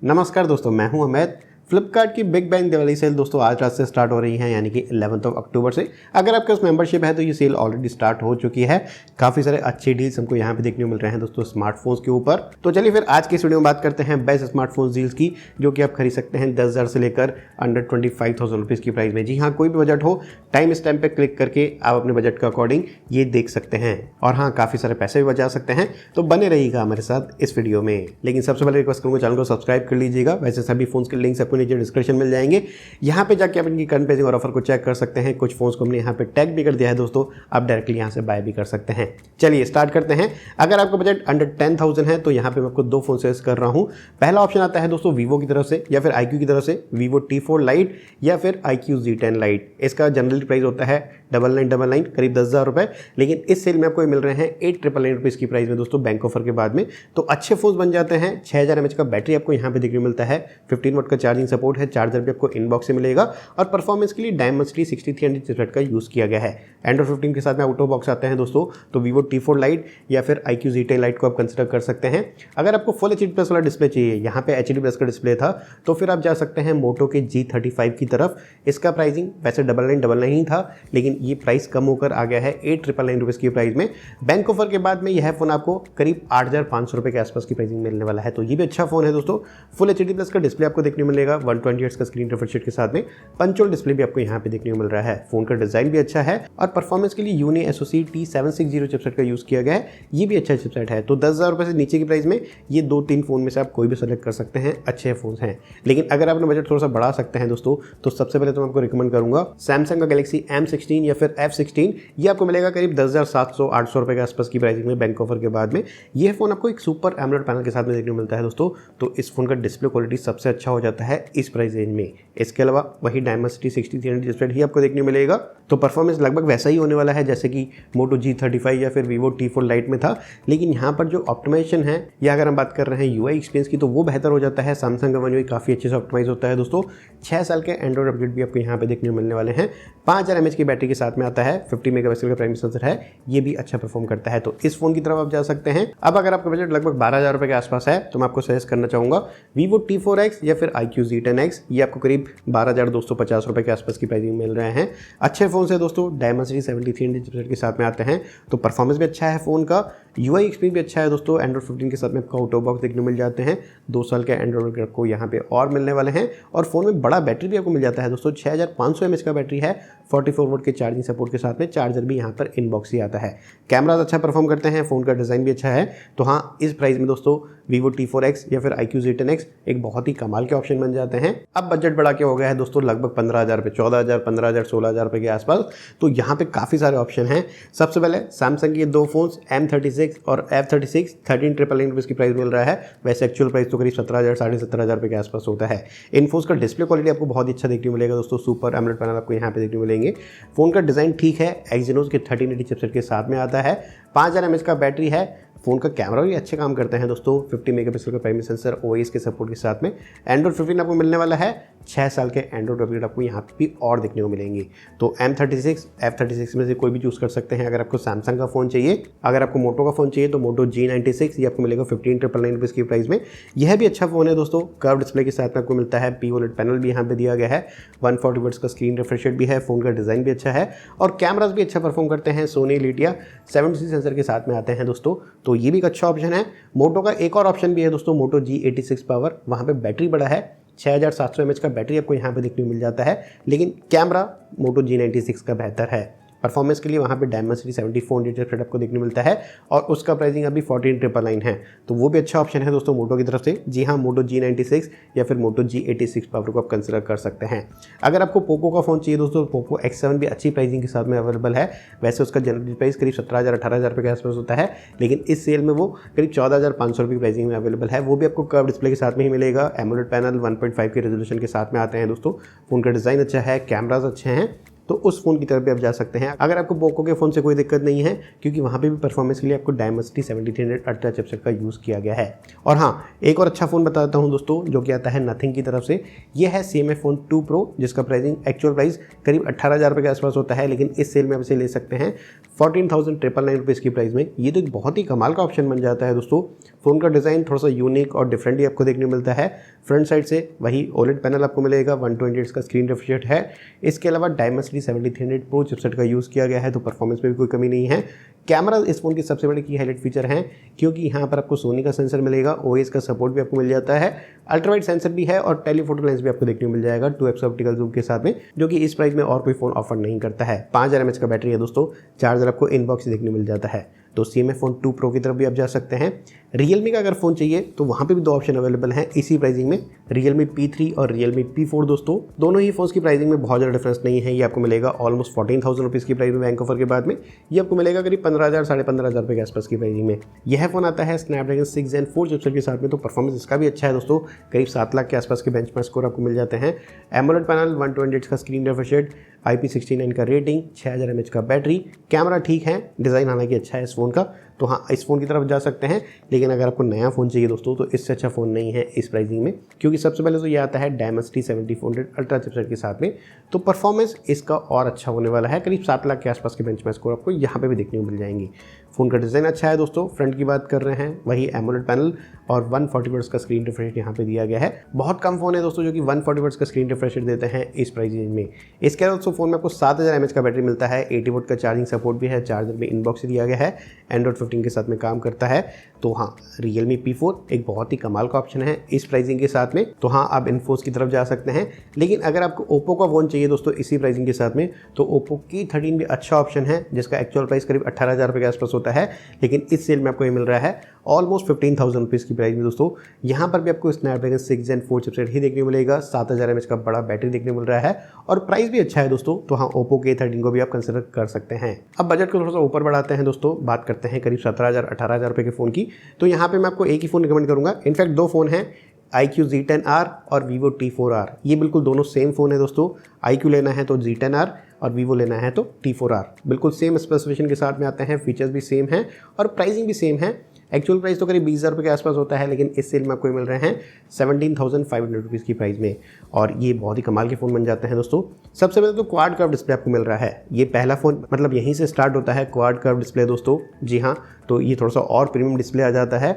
नमस्कार दोस्तों, मैं हूं अमित। फ्लिपकार्ट की बिग बैंग दिवाली सेल दोस्तों आज रात से स्टार्ट हो रही है, यानी कि 11 अक्टूबर से। अगर आपके पास मेंबरशिप है तो ये सेल ऑलरेडी स्टार्ट हो चुकी है। काफ़ी सारे अच्छे डील्स हमको यहाँ पे देखने को मिल रहे हैं दोस्तों स्मार्टफोन्स के ऊपर। तो चलिए फिर आज की इस वीडियो में बात करते हैं बेस्ट स्मार्टफोन डील्स की, जो कि आप खरीद सकते हैं 10,000 से लेकर अंडर 25,000 रुपीज़ की प्राइस में। जी हाँ, कोई भी बजट हो, टाइम स्टैम्प पे क्लिक करके आप अपने बजट के अकॉर्डिंग ये देख सकते हैं। और हाँ, काफ़ी सारे पैसे भी बचा सकते हैं। तो बने रहिएगा हमारे साथ इस वीडियो में। लेकिन सबसे पहले रिक्वेस्ट करूँगा, चैनल को सब्सक्राइब कर लीजिएगा। वैसे सभी फोन्स के लिंक्स आपको नीचे डिस्क्रिप्शन में जाएंगे। यहाँ पे जाके आप इनकी करंट प्राइसिंग और ऑफर को चेक कर सकते हैं। कुछ फोन्स को हमने यहाँ पे टैग भी कर दिया है दोस्तों, आप डायरेक्टली यहाँ से बाय भी कर सकते हैं। चलिए स्टार्ट करते हैं। अगर आपका बजट अंडर 10,000 है तो यहाँ पे मैं आपको दो फोन सजेस्ट कर रहा हूँ। पहला ऑप्शन आता है दोस्तों वीवो की तरफ से या फिर IQ की तरफ से, वीवो T4 Lite या फिर IQ Z10 Lite। इसका जनरली प्राइस होता है 9999, करीब 10,000 रुपये। लेकिन इस सेल में आपको मिल रहे हैं 8,999 रुपीज़ की प्राइस में दोस्तों, बैंक ऑफर के बाद में। तो अच्छे फोन बन जाते हैं। 6000 mAh का बैटरी आपको यहाँ पे देखने को मिलता है। 15 वाट का चार्जिंग सपोर्ट है। चार्जर भी आपको इनबॉक्स से मिलेगा। और परफॉर्मेंस के लिए डायमेंसिटी 6300 चिपसेट का यूज़ किया गया है। एंड्रॉइड 15 के साथ में आउट ऑफ बॉक्स आते हैं दोस्तों। तो वीवो T4 Lite या फिर IQ Z10 Lite को आप कंसिडर कर सकते हैं। अगर आपको फुल HD+ वाला डिस्प्ले चाहिए, यहाँ पे HD+ का डिस्प्ले था, तो फिर आप जा सकते हैं मोटो के G35 की तरफ। इसका प्राइसिंग वैसे 9999 ही था, लेकिन ये प्राइस कम होकर आ गया है 8,999 रुपीज़ की प्राइस में। बैंक ऑफर के बाद में यह फ़ोन आपको करीब 8,500 रुपये के आसपास की प्राइसिंग मिलने वाला है। तो ये भी अच्छा फ़ोन है दोस्तों। फुल HD+ का डिस्प्ले आपको देखने को मिलेगा। 120 हर्ट्ज का स्क्रीन रिफ्रेश रेट के साथ में पंच होल डिस्प्ले भी आपको यहाँ पे देखने को मिल रहा है। फोन का डिजाइन भी अच्छा है और परफॉर्मेंस के लिए यूनी SoC T760 चिपसेट का यूज़ किया गया है। ये भी अच्छा चिपसेट है। तो 10,000 रुपये से नीचे की प्राइस में ये 2-3 फोन में से आप कोई भी सेलेक्ट कर सकते हैं। अच्छे फोन हैं। लेकिन अगर आप अपना बजट थोड़ा सा बढ़ा सकते हैं दोस्तों, तो सबसे पहले तो मैं आपको रिकमेंड करूंगा सैमसंग का गैलेक्सी M16 या फिर F16। ये आपको मिलेगा करीब 10,700-800 रुपये के आसपास की प्राइसिंग में, बैंक ऑफर के बाद में। यह फोन आपको एक सुपर एमोलेड पैनल के साथ में देखने को मिलता है दोस्तों। तो इस फोन का डिस्प्ले क्वालिटी सबसे अच्छा हो जाता है इस प्राइस रेंज में। इसके अलावा वही डायमेंसिटी 6300 डिस्प्ले ही आपको देखने को मिलेगा। तो परफॉर्मेंस लगभग वैसा ही होने वाला है जैसे कि मोटो G35 या फिर वीवो T4 Lite में था। लेकिन यहाँ पर जो ऑप्टिमाइजेशन है, या अगर हम बात कर रहे हैं UI एक्सपीरियंस की, तो वो बेहतर हो जाता है। सैमसंग का वन UI काफ़ी अच्छे से ऑप्टिमाइज होता है दोस्तों। 6 साल के एंड्रॉइड अपडेट भी आपको यहाँ पे देखने को मिलने वाले हैं। 5000 mAh की बैटरी के साथ में आता है। 50 मेगापिक्सल का प्राइमरी सेंसर है, ये भी अच्छा परफॉर्म करता है। तो इस फोन की तरफ आप जा सकते हैं। अब अगर आपका बजट लगभग 12,000 रुपये के आसपास है तो मैं आपको सजेस्ट करना चाहूँगा वीवो T4X या फिर IQ Z10X। ये आपको करीब 12,250 रुपये के आसपास की प्राइसिंग मिल रहे हैं। अच्छे फोन से दोस्तों, डायमेंसिटी 7300 चिपसेट के साथ में आते हैं। तो परफॉर्मेंस भी अच्छा है फ़ोन का। UI एक्सपीरियंस भी अच्छा है दोस्तों। एंड्रॉइड 15 के साथ में आपको आउट ऑफ बॉक्स देखने को मिल जाते हैं। 2 साल के एंड्रॉइड आपको यहाँ पे और मिलने वाले हैं। और फ़ोन में बड़ा बैटरी भी आपको मिल जाता है दोस्तों। 6500 mAh का बैटरी है। 44 वोल्ट के चार्जिंग सपोर्ट के साथ में चार्जर भी यहाँ पर इनबॉक्स ही आता है। कैमराज अच्छा परफॉर्म करते हैं। फ़ोन का डिज़ाइन भी अच्छा है। तो हाँ, इस प्राइस में दोस्तों वीवो T4X या फिर IQ Z10X एक बहुत ही कमाल के ऑप्शन बन जाते हैं। अब बजट बढ़ा के हो गया है दोस्तों लगभग 15,000 रुपये, 14,000, 15,000, 16,000 रुपये के आसपास। तो यहाँ पे काफ़ी सारे ऑप्शन हैं। सबसे पहले सैमसंग के दो फोन्स M36 और F36 13,999 रुपीज़ की प्राइस मिल रहा है। वैसे एक्चुअल प्राइस तो करीब 17,000, 17,500 रुपये के आसपास होता है। इन फोन्स का डिस्प्ले क्वालिटी आपको बहुत ही अच्छा देखने को मिलेगा दोस्तों। सुपर एमोलेड पैनल आपको यहाँ पे देखने को मिलेंगे। फोन का डिज़ाइन ठीक है। Exynos के 1380 चिपसेट के साथ में आता है। 5000 mAh का बैटरी है। फ़ोन का कैमरा भी अच्छे काम करते हैं दोस्तों। 50 मेगापिक्सल का प्राइमरी सेंसर OIS के सपोर्ट के साथ में। एंड्रॉइड 15 आपको मिलने वाला है। 6 साल के एंड्रॉइड अपडेट आपको यहाँ पे भी और देखने को मिलेंगे। तो M36, F36 में से कोई भी चूज़ कर सकते हैं अगर आपको सैमसंग का फ़ोन चाहिए। अगर आपको मोटो का फ़ोन चाहिए तो मोटो G96 ये आपको मिलेगा 15,999 रुपीज़ की प्राइस में। यह भी अच्छा फ़ोन है दोस्तों। कर्व डिस्प्ले के साथ में आपको मिलता है। POLED पैनल भी यहाँ पे दिया गया है। 140 हर्ट्ज का स्क्रीन रिफ्रेश रेट भी है। फ़ोन का डिज़ाइन भी अच्छा है और कैमराज भी अच्छा परफॉर्म करते हैं। सोनी लिटिया 7C सेंसर के साथ में आते हैं दोस्तों। तो ये भी एक अच्छा ऑप्शन है। मोटो का एक और ऑप्शन भी है दोस्तों, मोटो G86 पावर। वहाँ पे बैटरी बड़ा है। 6700 mAh का बैटरी आपको यहाँ पे देखने को मिल जाता है। लेकिन कैमरा मोटो G96 का बेहतर है। परफॉर्मेंस के लिए वहाँ पे डायमेंसिटी 7400 चिपसेट आपको देखने को मिलता है और उसका प्राइसिंग अभी 14,999 है। तो वो भी अच्छा ऑप्शन है दोस्तों मोटो की तरफ से। जी हाँ, मोटो G96 या फिर मोटो G86 पावर को आप कंसिडर कर सकते हैं। अगर आपको पोको का फ़ोन चाहिए दोस्तों, पोको X7 भी अच्छी प्राइसिंग के साथ में अवेलेबल है। वैसे उसका जनरल प्राइस करीब 17,000, 18,000 रुपये के आसपास होता है। लेकिन इस सेल में वो करीब 14,500 रुपये की प्राइसिंग में अवेलेबल है। वो भी आपको कर्व डिस्प्ले के साथ में ही मिलेगा। एमोलेड पैनल 1.5 के रेजोल्यूशन के साथ में आते हैं दोस्तों। फ़ोन का डिज़ाइन अच्छा है, कैमराज अच्छे हैं। तो उस फ़ोन की तरफ भी आप जा सकते हैं। अगर आपको पोको के फ़ोन से कोई दिक्कत नहीं है, क्योंकि वहाँ पे भी परफॉर्मेंस के लिए आपको डायमेंसिटी 7300 अल्ट्रा चिपसेट का यूज़ किया गया है। और हाँ, एक और अच्छा फ़ोन बताता हूँ दोस्तों, जो कि आता है नथिंग की तरफ से। ये है CMA फ़ोन 2 Pro, जिसका प्राइसिंग एक्चुअल प्राइस करीब 18,000 रुपये के आसपास होता है, लेकिन इस सेल में आप इसे ले सकते हैं 14,999 रुपीज़ की प्राइस में। ये तो एक बहुत ही कमाल का ऑप्शन बन जाता है दोस्तों। फ़ोन का डिज़ाइन थोड़ा सा यूनिक और डिफरेंट ही आपको देखने को मिलता है। फ्रंट साइड से वही ओलेड पैनल आपको मिलेगा, 128 का स्क्रीन रिफ्रेश रेट है। इसके अलावा डायमेंसिटी 7300 प्रो चिपसेट का यूज़ किया गया है, तो परफॉर्मेंस में भी कोई कमी नहीं है। कैमरा इस फोन की सबसे बड़ी की हाईलाइट फीचर है, क्योंकि यहाँ पर आपको सोनी का सेंसर मिलेगा, OIS का सपोर्ट भी आपको मिल जाता है, अल्ट्रावाइड सेंसर भी है और टेलीफोटो लेंस भी आपको देखने को मिल जाएगा 2x ऑप्टिकल जूम के साथ में, जो कि इस प्राइस में और कोई फोन ऑफर नहीं करता है। 5000 mAh का बैटरी है दोस्तों, चार्जर आपको इनबॉक्स से देखने को मिल जाता है। तो CMF फोन 2 Pro की तरफ भी आप जा सकते हैं। Realme का अगर फ़ोन चाहिए तो वहाँ पे भी 2 ऑप्शन अवेलेबल हैं इसी प्राइसिंग में, Realme P3 और Realme P4 दोस्तों। दोनों ही फोन्स की प्राइसिंग में बहुत ज़्यादा डिफरेंस नहीं है। ये आपको मिलेगा ऑलमोस्ट 14,000 रुपीज़ की प्राइस में बैंक ऑफर के बाद में। ये आपको मिलेगा करीब 15,000 साढ़े 15,000 रुपये के आसपास की प्राइसिंग में। यह फ़ोन आता है स्नैपड्रैगन 6 Gen 4 चिपसेट के साथ में, तो परफॉर्मेंस इसका भी अच्छा है दोस्तों। करीब 7 लाख के आसपास के बेंचमार्क स्कोर आपको मिल जाते हैं। एमोलेड पैनल, 128 का स्क्रीन रिफ्रेश रेट, IP69 का रेटिंग, 6000 mAh का बैटरी, कैमरा ठीक है, डिज़ाइन हालांकि अच्छा है इस फ़ोन का, तो हाँ इस फ़ोन की तरफ जा सकते हैं। लेकिन अगर आपको नया फ़ोन चाहिए दोस्तों तो इससे अच्छा फ़ोन नहीं है इस प्राइसिंग में, क्योंकि सबसे पहले तो ये आता है डायमेंसिटी 7400 अल्ट्रा चिपसेट के साथ में, तो परफॉर्मेंस इसका और अच्छा होने वाला है। करीब 7 लाख के आसपास के बेंचमार्क स्कोर आपको यहाँ पे भी देखने को मिल जाएंगी। फ़ोन का डिज़ाइन अच्छा है दोस्तों। फ्रंट की बात कर रहे हैं, वही एमोलेड पैनल और 140 हर्ट्ज़ का स्क्रीन रिफ्रेश रेट यहाँ पे दिया गया है। बहुत कम फ़ोन है दोस्तों जो कि 140 हर्ट्ज़ का स्क्रीन रिफ्रेश रेट देते हैं इस प्राइस रेंज में। इसके अलावा दोस्तों फ़ोन में आपको 7000 mAh का बैटरी मिलता है, 80 वोल्ट का चार्जिंग सपोर्ट भी है, चार्जर में इनबॉक्स से दिया गया है, एंड्रॉइड 15 के साथ में काम करता है। तो हाँ, Realme P4 एक बहुत ही कमाल का ऑप्शन है इस प्राइसिंग के साथ में, तो हाँ आप इन फोन्स की तरफ जा सकते हैं। लेकिन अगर आपको Oppo का फ़ोन चाहिए दोस्तों इसी प्राइसिंग के साथ में, तो Oppo K13 भी अच्छा ऑप्शन है, जिसका एक्चुअल प्राइस करीब 18,000 रुपये के आसपास होता है। लेकिन इस सेल में आपको ये मिल रहा है ऑलमोस्ट 15,000 रुपीज़ की प्राइस में दोस्तों। यहाँ पर भी आपको स्नैपड्रैगन 6 Gen 4 चिपसेट ही देखने को मिलेगा, 7000 mAh का बड़ा बैटरी देखने को मिल रहा है और प्राइस भी अच्छा है दोस्तों। तो हाँ, Oppo K13 को भी आप कंसिडर कर सकते हैं। अब बजट को थोड़ा सा ऊपर बढ़ाते हैं दोस्तों, बात करते हैं करीब 17,000-18,000 रुपये के फ़ोन की। तो यहाँ पे मैं आपको एक ही फ़ोन रिकमेंड करूँगा। इनफैक्ट 2 फ़ोन हैं, iQOO Z10R और Vivo T4R। ये बिल्कुल दोनों सेम फ़ोन है दोस्तों। iQOO लेना है तो Z10R और Vivo लेना है तो T4R। बिल्कुल सेम स्पेसिफिकेशन के साथ में आते हैं, फीचर्स भी सेम हैं और प्राइसिंग भी सेम है। एक्चुअल प्राइस तो करीब 20,000 रुपये के आसपास होता है, लेकिन इस सेल में आपको मिल रहे हैं 17,500 रुपीज़ की प्राइस में, और ये बहुत ही कमाल के फ़ोन बन जाते हैं दोस्तों। सबसे पहले तो क्वाड कर्व डिस्प्ले आपको मिल रहा है। ये पहला फ़ोन मतलब यहीं से स्टार्ट होता है क्वाड कर्व डिस्प्ले दोस्तों। जी हाँ, तो ये थोड़ा सा और प्रीमियम डिस्प्ले आ जाता है।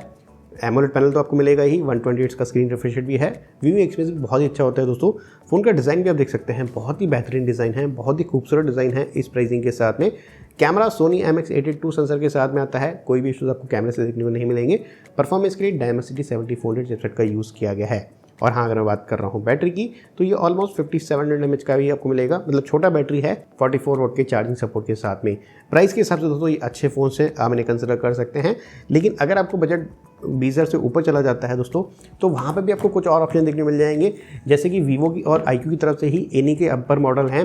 एमोलेड पैनल तो आपको मिलेगा ही, 128 का स्क्रीन रिफ्रेश रेट भी है। व्यूइंग एक्सपीरियंस भी बहुत ही अच्छा होता है दोस्तों। फ़ोन का डिज़ाइन भी आप देख सकते हैं, बहुत ही बेहतरीन डिज़ाइन है, बहुत ही खूबसूरत डिज़ाइन है इस प्राइसिंग के साथ में। कैमरा सोनी MX82 सेंसर के साथ में आता है, कोई भी इशूज़ आपको कैमरे से देखने को नहीं मिलेंगे। परफॉर्मेंस के लिए डायमेंसिटी 7400 चिपसेट का यूज़ किया गया है। और हाँ, अगर मैं बात कर रहा हूँ बैटरी की, तो ये ऑलमोस्ट 5700 mAh का भी आपको मिलेगा, मतलब छोटा बैटरी है, 44 वोल्ट के चार्जिंग सपोर्ट के साथ में। प्राइस के हिसाब से दोस्तों ये अच्छे फ़ोन से आप इन्हें कंसिडर कर सकते हैं। लेकिन अगर आपको बजट 20,000 से ऊपर चला जाता है दोस्तों, तो वहाँ पे भी आपको कुछ और ऑप्शन देखने को मिल जाएंगे, जैसे कि Vivo की और iQOO की तरफ से ही इन्हीं के अपर मॉडल हैं,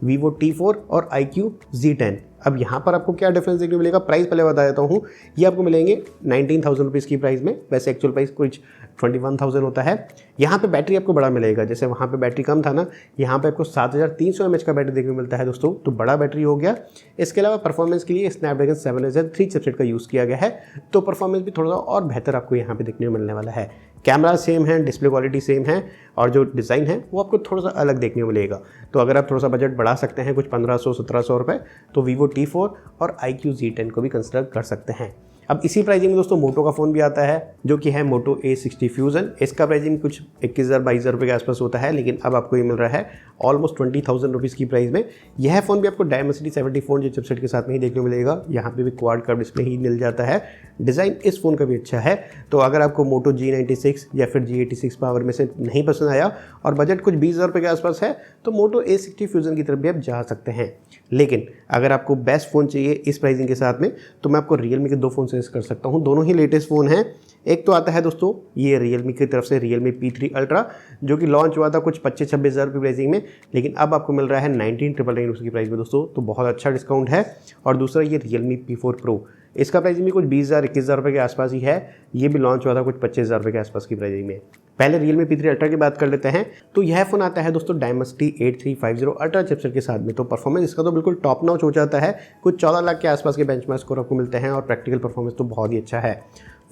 Vivo T4 और iQOO Z10। अब यहाँ पर आपको क्या डिफरेंस देखने को मिलेगा, प्राइस पहले बता देता हूँ। ये आपको मिलेंगे 19,000 रुपीज़ की प्राइस में, वैसे एक्चुअल प्राइस कुछ 21,000 होता है। यहाँ पे बैटरी आपको बड़ा मिलेगा, जैसे वहाँ पे बैटरी कम था ना, यहाँ पे आपको 7,300 mAh का बैटरी देखने को मिलता है दोस्तों, तो बड़ा बैटरी हो गया। इसके अलावा परफॉर्मेंस के लिए स्नैपड्रैगन 703 चिपसेट का यूज़ किया गया है, तो परफॉर्मेंस भी थोड़ा सा और बेहतर आपको यहाँ पे देखने को मिलने वाला है। कैमरा सेम है, डिस्प्ले क्वालिटी सेम है, और जो डिज़ाइन है वो आपको थोड़ा सा अलग देखने को मिलेगा। तो अगर आप थोड़ा सा बजट बढ़ा सकते हैं, कुछ 1500-1700 रुपये, तो Vivo T4 और iQOO Z10 को भी कंसिडर कर सकते हैं। अब इसी प्राइसिंग में दोस्तों मोटो का फ़ोन भी आता है, जो कि है Moto A60 Fusion। इसका प्राइसिंग कुछ 21,000-22,000 रुपये के आसपास होता है, लेकिन अब आपको ये मिल रहा है ऑलमोस्ट 20,000 रुपीज़ की प्राइस में। यह फ़ोन भी आपको डायमेंसिटी 74 चिपसेट के साथ में ही देखने को मिलेगा। यहाँ पे भी क्वाड कर्व डिस्प्ले ही मिल जाता है। डिज़ाइन इस फ़ोन का भी अच्छा है। तो अगर आपको Moto G96 या फिर G86 पावर में से नहीं पसंद आया और बजट कुछ 20,000 रुपये के आसपास है, तो Moto A60 Fusion की तरफ भी आप जा सकते हैं। लेकिन अगर आपको बेस्ट फ़ोन चाहिए इस प्राइसिंग के साथ में, तो मैं आपको Realme के 2 फ़ोन सजेस्ट कर सकता हूँ। दोनों ही लेटेस्ट फ़ोन हैं। एक तो आता है दोस्तों ये Realme की तरफ से Realme P3 Ultra, जो कि लॉन्च हुआ था कुछ 25-26,000 रुपये प्राइसिंग में, लेकिन अब आपको मिल रहा है 19,999 की प्राइस में दोस्तों, तो बहुत अच्छा डिस्काउंट है। और दूसरा ये Realme P4 Pro, इसका प्राइसिंग भी कुछ 20,000-21,000 रुपये के आसपास ही है। ये भी लॉन्च हुआ था कुछ 25,000 रुपये के आसपास की प्राइसिंग में। पहले Realme P3 Ultra की बात कर लेते हैं। तो यह फ़ोन आता है दोस्तों Dimensity 8350 Ultra चिपसेट के साथ में, तो परफॉर्मेंस इसका तो बिल्कुल टॉप नॉच हो जाता है। कुछ 14 लाख के आसपास के बेंचमार्क स्कोर आपको मिलते हैं और प्रैक्टिकल परफॉर्मेंस तो बहुत ही अच्छा है।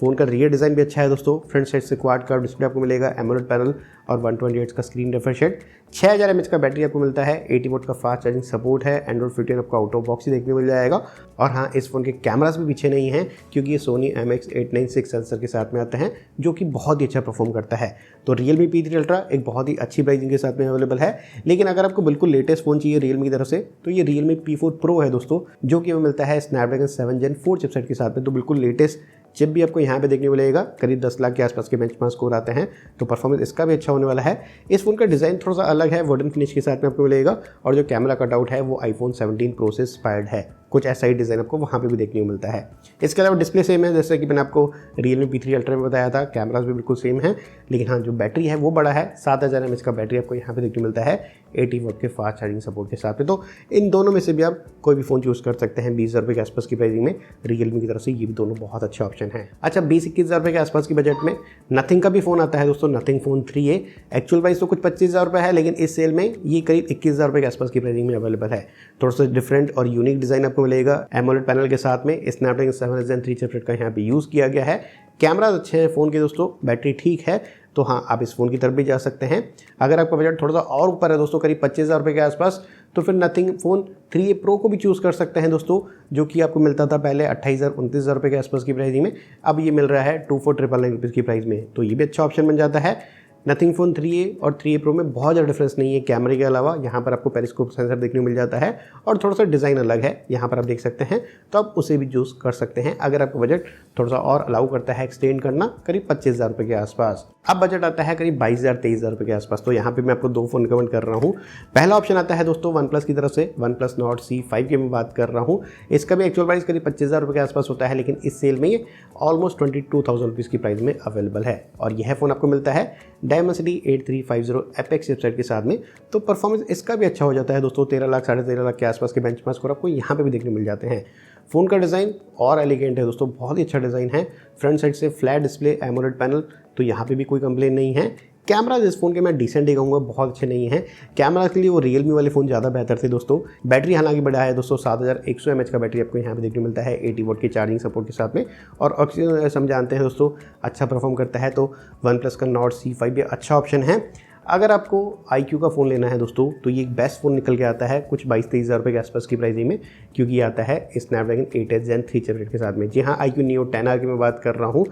फ़ोन का रियर डिज़ाइन भी अच्छा है दोस्तों। फ्रंट साइड से क्वाड कर्व डिस्प्ले आपको मिलेगा, एमोलेड पैनल और 120 का स्क्रीन रिफ्रेश रेट। 6000 mAh का बैटरी आपको मिलता है, 80 वोट का फास्ट चार्जिंग सपोर्ट है। एंड्रॉइड 15 आपको आउट ऑफ बॉक्स ही देखने को मिल जाएगा। और हाँ, इस फोन के कैमरास भी पीछे नहीं हैं क्योंकि ये सोनी MX896 सेंसर के साथ में आते हैं जो कि बहुत ही अच्छा परफॉर्म करता है। तो Realme P3 Ultra एक बहुत ही अच्छी प्राइसिंग के साथ में अवेलेबल है। लेकिन अगर आपको बिल्कुल लेटेस्ट फ़ोन चाहिए Realme की तरफ से तो ये Realme P4 Pro है दोस्तों, जो कि हमें मिलता है स्नैपड्रैगन 7 Gen 4 चिपसेट के साथ में। तो बिल्कुल लेटेस्ट चिप भी आपको यहाँ पे देखने को मिलेगा। करीब 10 लाख के आसपास के बेंचमार्क स्कोर आते हैं, तो परफॉर्मेंस इसका भी अच्छा होने वाला है। इस फोन का डिज़ाइन थोड़ा सा अलग है, वुडन फिनिश के साथ में आपको मिलेगा। और जो कैमरा कटआउट है वो iPhone 17 Pro से इंस्पायर्ड है। कुछ ऐसा ही डिज़ाइन आपको वहाँ पे भी देखने को मिलता है। इसके अलावा डिस्प्ले सेम है, जैसे कि मैंने आपको Realme P3 Ultra में बताया था। कैमरास भी बिल्कुल सेम है, लेकिन हाँ जो बैटरी है वो बड़ा है। 7000 mAh का बैटरी आपको यहाँ पे देखने को मिलता है, 80 वोट के फास्ट चार्जिंग सपोर्ट के साथ में। तो इन दोनों में से भी आप कोई भी फ़ोन चूज़ कर सकते हैं 20,000 रुपये के आसपास की प्राइसिंग में। Realme की तरफ से ये भी दोनों बहुत अच्छे ऑप्शन हैं। अच्छा, 20-21,000 रुपये के आसपास की बजट में नथिंग का भी फ़ोन आता है दोस्तों, nothing phone 3A। Actual price तो कुछ 25,000 रुपये है, लेकिन इस सेल में ये करीब 21,000 रुपये के आसपास की प्राइसिंग में अवेलेबल है। थोड़ा सा डिफरेंट और यूनिक डिज़ाइन आपको मिलेगा। एमोलेड पैनल के साथ में स्नैपड्रैगन 7 Gen 3 चिपसेट का यहाँ पे यूज़ किया गया है। कैमरा अच्छे हैं फ़ोन के दोस्तों, बैटरी ठीक है। तो हाँ, आप इस फ़ोन की तरफ भी जा सकते हैं। अगर आपका बजट थोड़ा सा और ऊपर है दोस्तों, करीब 25,000 रुपये के आसपास, तो फिर नथिंग फ़ोन 3A Pro को भी चूज़ कर सकते हैं दोस्तों, जो कि आपको मिलता था पहले 28,000-29,000 रुपये के आसपास की प्राइसिंग में। अब ये मिल रहा है 24,999 रुपीज़ की प्राइस में, तो ये भी अच्छा ऑप्शन बन जाता है। नथिंग फ़ोन 3A और 3A Pro में बहुत ज़्यादा डिफरेंस नहीं है कैमरे के अलावा। यहाँ पर आपको पेरिस्कोप सेंसर देखने को मिल जाता है और थोड़ा सा डिज़ाइन अलग है, यहाँ पर आप देख सकते हैं। तो आप उसे भी चूज़ कर सकते हैं अगर आपका बजट थोड़ा सा और अलाउ करता है एक्सटेंड करना, करीब 25,000 रुपये के आसपास। अब बजट आता है करीब 22,000-23,000 रुपये के आसपास। तो यहाँ पर मैं आपको दो फ़ोन रिकमेंड कर रहा हूँ। पहला ऑप्शन आता है दोस्तों OnePlus की तरफ से, OnePlus Nord C5 की मैं बात कर रहा हूँ। इसका भी एक्चुअल प्राइस करीब 25,000 रुपये के आसपास होता है, लेकिन इस सेल में ये ऑलमोस्ट 22,000 रुपीज़ की प्राइस में अवेलेबल है। और यह फ़ोन आपको मिलता है Dimensity 8350 एपेक्स चिपसेट के साथ में। तो परफॉर्मेंस इसका भी अच्छा हो जाता है दोस्तों। 13 लाख 13.5 लाख के आसपास के बेंचमार्क स्कोर आपको यहाँ पे भी देखने मिल जाते हैं। फ़ोन का डिज़ाइन और एलिगेंट है दोस्तों, बहुत ही अच्छा डिज़ाइन है। फ्रंट साइड से फ्लैट डिस्प्ले, एमोलेड पैनल, तो यहाँ पे भी कोई कंप्लेन नहीं है। कैमरा इस फ़ोन के मैं डिसेंट ही कहूँगा, बहुत अच्छे नहीं हैं। कैमरा के लिए वो Realme वाले फ़ोन ज़्यादा बेहतर थे दोस्तों। बैटरी हालांकि बड़ा है दोस्तों, 7100 mAh का बैटरी आपको यहाँ पे देखने को मिलता है, 80 वोट की चार्जिंग सपोर्ट के साथ में। और ऑक्सीजन हम जानते हैं दोस्तों अच्छा परफॉर्म करता है, तो OnePlus का Nord C5 भी अच्छा ऑप्शन है। अगर आपको iQOO का फ़ोन लेना है दोस्तों, तो ये एक बेस्ट फ़ोन निकल के आता है कुछ 22-23 रुपये के आसपास की प्राइसिंग में, क्योंकि ये आता है स्नैपड्रैगन 8 Gen 3 चिपसेट के साथ में। जी हाँ, iQOO Neo 10R की मैं बात कर रहा हूँ।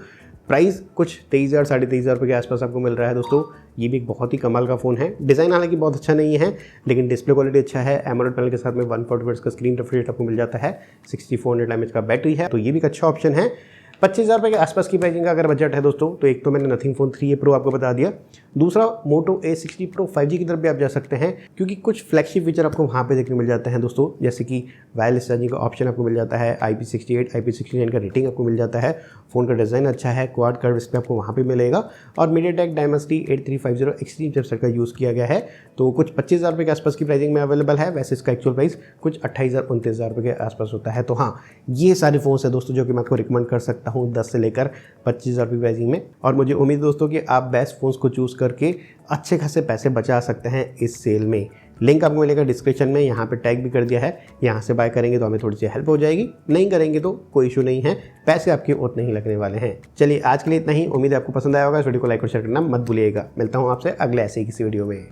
प्राइस कुछ 23,000 23,500 रुपये के आसपास आपको मिल रहा है दोस्तों। ये भी एक बहुत ही कमाल का फ़ोन है। डिज़ाइन हालांकि बहुत अच्छा नहीं है, लेकिन डिस्प्ले क्वालिटी अच्छा है। एमोलेड पैनल के साथ में 140 हर्ट्ज का स्क्रीन रिफ्रेश रेट आपको मिल जाता है, 6400 mAh का बैटरी है, तो ये भी एक अच्छा ऑप्शन है। 25,000 रुपये के आसपास की प्राइसिंग का अगर बजट है दोस्तों, तो एक तो मैंने नथिंग फ़ोन 3A Pro आपको बता दिया। दूसरा Moto A60 Pro 5G की तरफ भी आप जा सकते हैं, क्योंकि कुछ फ्लैगशिप फीचर आपको वहाँ पे देखने को मिल जाते हैं दोस्तों, जैसे कि वायरलेस चार्जिंग का ऑप्शन आपको मिल जाता है, IP68 IP69 का रेटिंग आपको मिल जाता है। फ़ोन का डिज़ाइन अच्छा है, क्वाड कर्व डिस्प्ले आपको वहाँ पे मिलेगा और MediaTek Dimensity 8350 एक्सट्रीम चिपसेट का यूज़ किया गया है। तो कुछ 25,000 रुपये के आसपास की प्राइसिंग में अवेलेबल है। वैसे इसका एक्चुअल प्राइस कुछ 28,000-29,000 रुपये के आसपास होता है। तो हाँ, ये सारे फ़ोन्स है दोस्तों जो कि मैं आपको रिकमेंड कर सकता हूँ 10 से लेकर 25,000 रुपये प्राइसिंग में। और मुझे उम्मीद दोस्तों कि आप बेस्ट फ़ोन्स को चूज़ करके अच्छे खासे पैसे बचा सकते हैं इस सेल में। लिंक आपको मिलेगा डिस्क्रिप्शन में, यहाँ पे टैग भी कर दिया है। यहाँ से बाय करेंगे तो हमें थोड़ी सी हेल्प हो जाएगी, नहीं करेंगे तो कोई इशू नहीं है, पैसे आपके उतने ही लगने वाले हैं। चलिए आज के लिए इतना ही। उम्मीद है आपको पसंद आया होगा। इस वीडियो को लाइक और शेयर करना मत भूलिएगा। मिलता हूँ आपसे अगले ऐसे ही किसी वीडियो में।